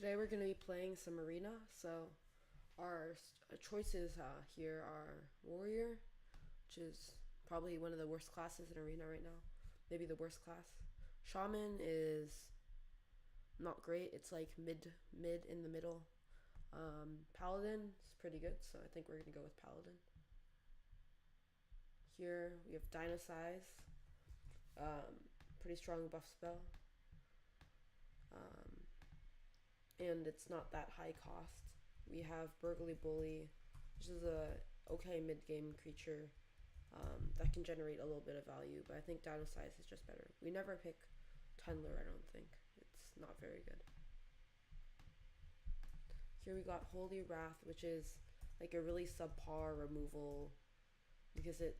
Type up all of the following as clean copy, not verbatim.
Today we're going to be playing some arena. So our choices here are warrior, which is probably one of the worst classes in arena right now, maybe the worst class. Shaman is not great. It's like mid in the middle. Paladin is pretty good, so I think we're gonna go with Paladin. Here we have Dynasize, pretty strong buff spell, um, and it's not that high cost. We have Burgly Bully, which is a okay mid game creature that can generate a little bit of value, but I think Dynasize is just better. We never pick Tunler, I don't think. It's not very good. Here we got Holy Wrath, which is like a really subpar removal because it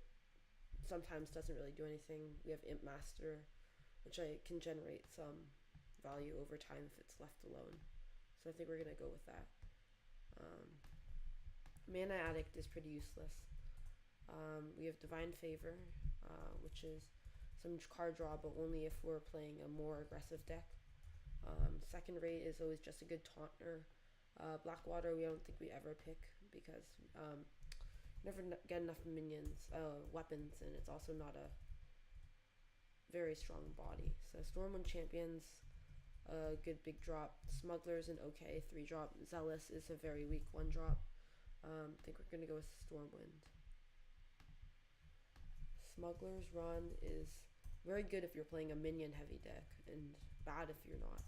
sometimes doesn't really do anything. We have Imp Master, which can generate some value over time if it's left alone. So I think we're going to go with that. Mana Addict is pretty useless. We have Divine Favor, which is some card draw, but only if we're playing a more aggressive deck. Second Rate is always just a good taunter. Blackwater we don't think we ever pick because never get enough minions, weapons, and it's also not a very strong body. So Stormwind Champions, a good big drop. Smuggler's an okay 3-drop. Zealous is a very weak 1-drop. I think we're going to go with Stormwind. Smuggler's Run is very good if you're playing a minion heavy deck and bad if you're not.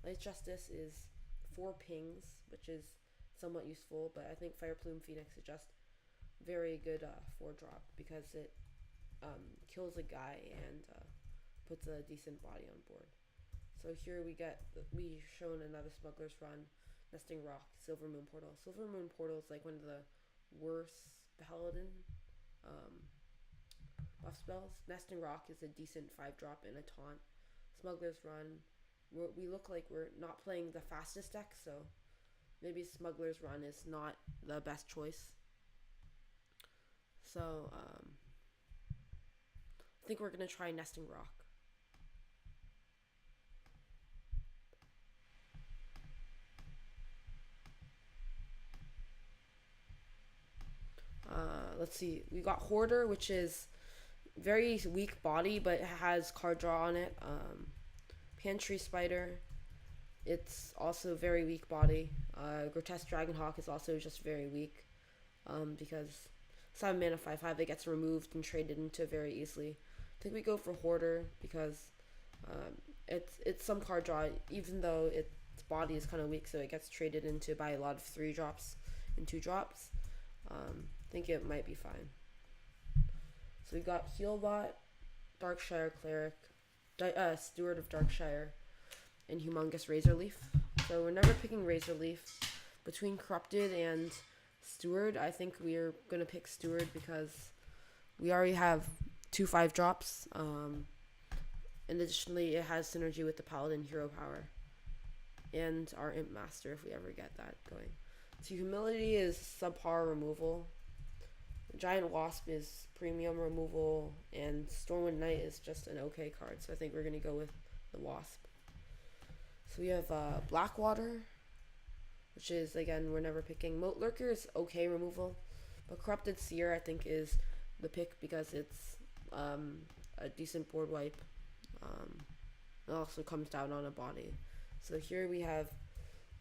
Light Justice is 4 pings, which is somewhat useful, but I think Fire Plume Phoenix is just very good 4-drop because it kills a guy and puts a decent body on board. So here we shown another Smuggler's Run, Nesting Rock, Silver Moon Portal. Silver Moon Portal is like one of the worst Paladin buff spells. Nesting Rock is a decent 5-drop and a taunt. Smuggler's Run, we look like we're not playing the fastest deck, so maybe Smuggler's Run is not the best choice. So I think we're going to try Nesting Rock. Let's see. We got Hoarder, which is very weak body, but it has card draw on it. Pantry Spider, it's also very weak body. Grotesque Dragonhawk is also just very weak because 7 mana 5/5 it gets removed and traded into very easily. I think we go for Hoarder because it's some card draw, even though its body is kind of weak, so it gets traded into by a lot of 3-drops and 2-drops. I think it might be fine. So we got Healbot, Darkshire Cleric, Steward of Darkshire, and Humongous Razorleaf. So we're never picking Razorleaf. Between Corrupted and Steward, I think we're going to pick Steward because we already have 2 5-drops. And additionally, it has synergy with the Paladin hero power and our Imp Master if we ever get that going. So Humility is subpar removal. Giant Wasp is premium removal, and Stormwind Knight is just an okay card, so I think we're going to go with the Wasp. So we have Blackwater, which is, again, we're never picking. Moat Lurker is okay removal, but Corrupted Seer, I think, is the pick because it's a decent board wipe. It also comes down on a body. So here we have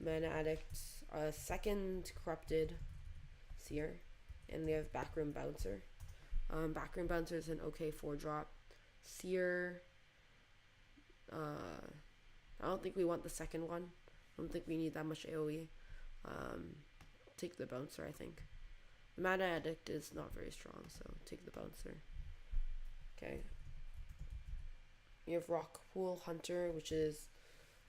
Mana Addict, second Corrupted Seer, and we have Backroom Bouncer. Backroom Bouncer is an okay 4-drop. Seer, I don't think we want the second one. I don't think we need that much AoE. Take the Bouncer, I think. The Mana Addict is not very strong, so take the Bouncer. Okay. We have Rockpool Hunter, which is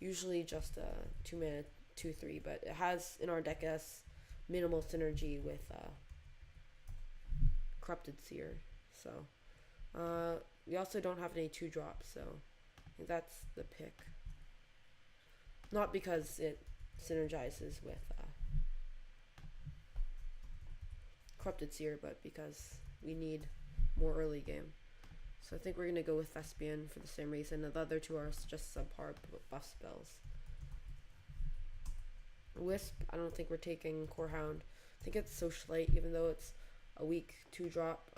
usually just a 2 mana 2/3, but it has in our deck as minimal synergy with Corrupted Seer. So we also don't have any 2-drops, so I think that's the pick. Not because it synergizes with Corrupted Seer, but because we need more early game. So I think we're going to go with Thespian for the same reason. The other two are just subpar buff spells. Wisp, I don't think we're taking Corehound. I think it's Socialite, even though it's a weak 2-drop.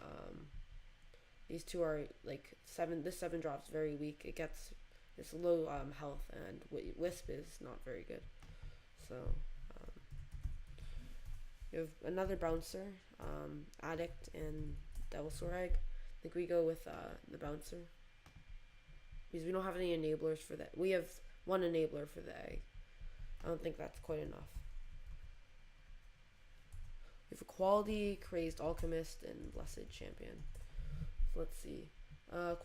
These two are like 7. This 7-drop's very weak. It's low health, and Wisp is not very good. So you have another Bouncer, Addict, and Devilsaur Egg. I think we go with the Bouncer because we don't have any enablers for that. We have one enabler for the egg. I don't think that's quite enough. We have a Quality, Crazed Alchemist, and Blessed Champion. So let's see.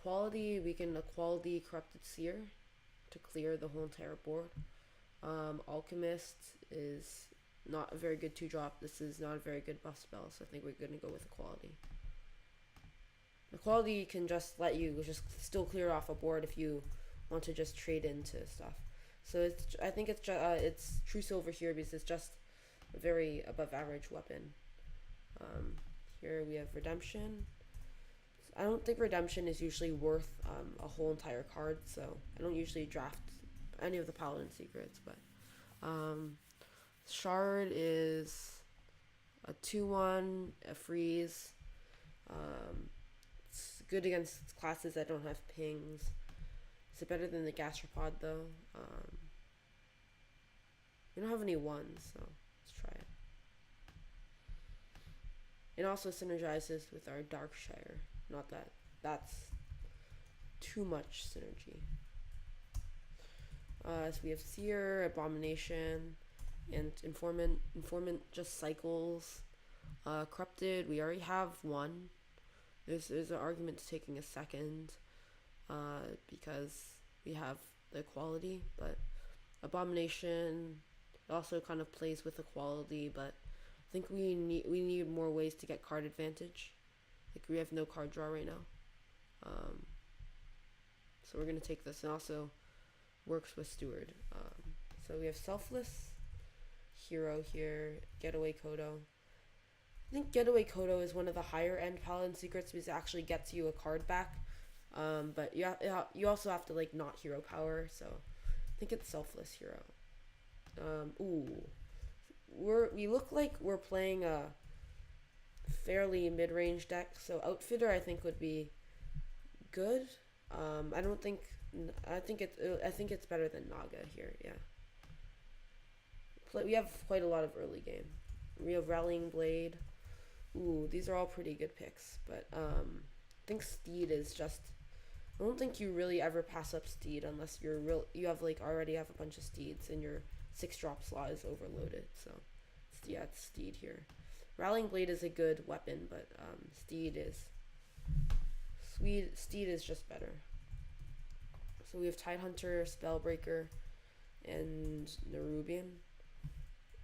Quality, we can Quality Corrupted Seer to clear the whole entire board. Alchemist is not a very good 2-drop. This is not a very good buff spell, so I think we're going to go with Equality. Equality can just let you just still clear off a board if you want to just trade into stuff. So I think it's True Silver here because it's just a very above average weapon. Here we have Redemption. I don't think Redemption is usually worth a whole entire card, so I don't usually draft any of the Paladin secrets, but Shard is a 2/1, a freeze. It's good against classes that don't have pings. Is it better than the Gastropod though? We don't have any 1s, so let's try it. It also synergizes with our Darkshire. Not that that's too much synergy. So we have Seer, Abomination, and Informant. Informant just cycles. Corrupted, we already have 1. There's an argument to taking a second because we have the Equality, but Abomination also kind of plays with Equality, but I think we need more ways to get card advantage. Like we have no card draw right now. So we're going to take this, and also works with Steward. So we have Selfless, Hero here, Getaway Kodo. I think Getaway Kodo is one of the higher end Paladin secrets because it actually gets you a card back. But you also have to like not hero power, so I think it's Selfless Hero. We look like we're playing a fairly mid-range deck, so Outfitter I think would be good. I think it's better than Naga here. Yeah. We have quite a lot of early game. We have Rallying Blade. These are all pretty good picks, but I think Steed is just. I don't think you really ever pass up Steed unless you already have a bunch of Steeds and your 6-drop slot is overloaded. So it's Steed here. Rallying Blade is a good weapon, but Steed is just better. So we have Tidehunter, Spellbreaker, and Nerubian.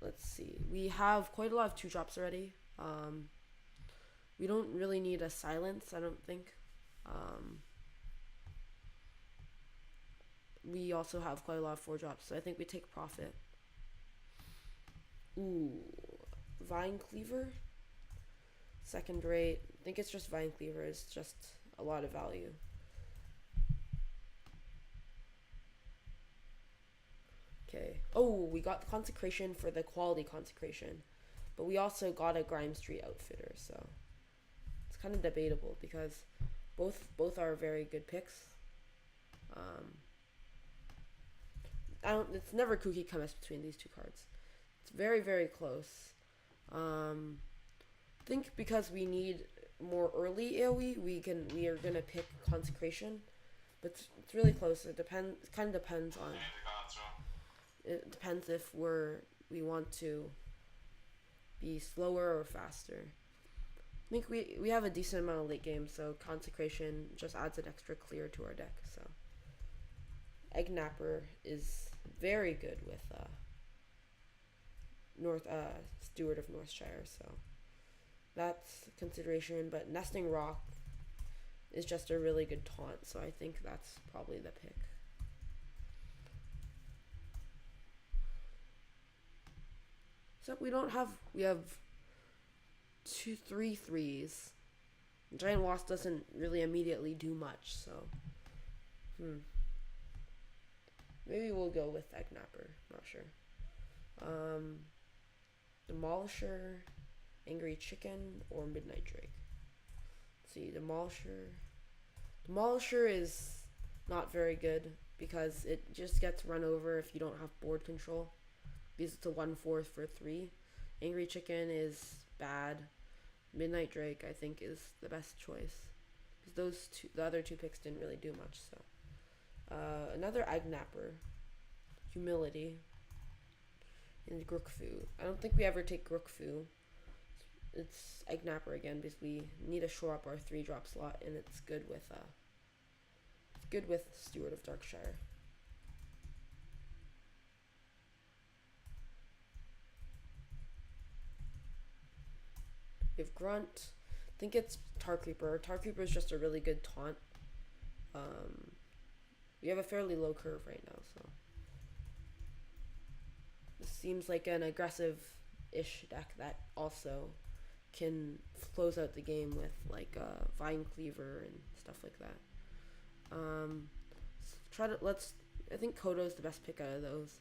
Let's see. We have quite a lot of 2-drops already. We don't really need a Silence, I don't think. We also have quite a lot of 4-drops, so I think we take Profit. Vine Cleaver. Second rate. I think it's just Vine Cleaver is just a lot of value. Okay. We got Consecration for the Quality Consecration, but we also got a Grime Street Outfitter, so it's kind of debatable because both are very good picks. It's never cookie cometh between these two cards. It's very, very close. I think because we need more early AoE, we are gonna pick Consecration, but it's really close. It kind of depends on. It depends if we want to be slower or faster. I think we have a decent amount of late game, so Consecration just adds an extra clear to our deck. So Egg Napper is very good with Steward of Northshire, so that's a consideration. But Nesting Rock is just a really good taunt, so I think that's probably the pick. So we have 2, 3 3s. Giant Wasp doesn't really immediately do much, so maybe we'll go with Egg Napper. Not sure. Um, Demolisher, Angry Chicken, or Midnight Drake. Let's see, Demolisher. Demolisher is not very good because it just gets run over if you don't have board control. Because it's a 1/4 for 3. Angry Chicken is bad. Midnight Drake, I think, is the best choice. Because the other two picks didn't really do much. So, another Egg Napper, Humility, and Grookfu. I don't think we ever take Grookfu. It's Egg Napper again because we need to shore up our 3-drop slot, and it's good with Steward of Darkshire. We have Grunt. I think it's Tar Creeper. Tar Creeper is just a really good taunt. We have a fairly low curve right now, so this seems like an aggressive-ish deck that also can close out the game with like Vine Cleaver and stuff like that. I think Kodo's the best pick out of those.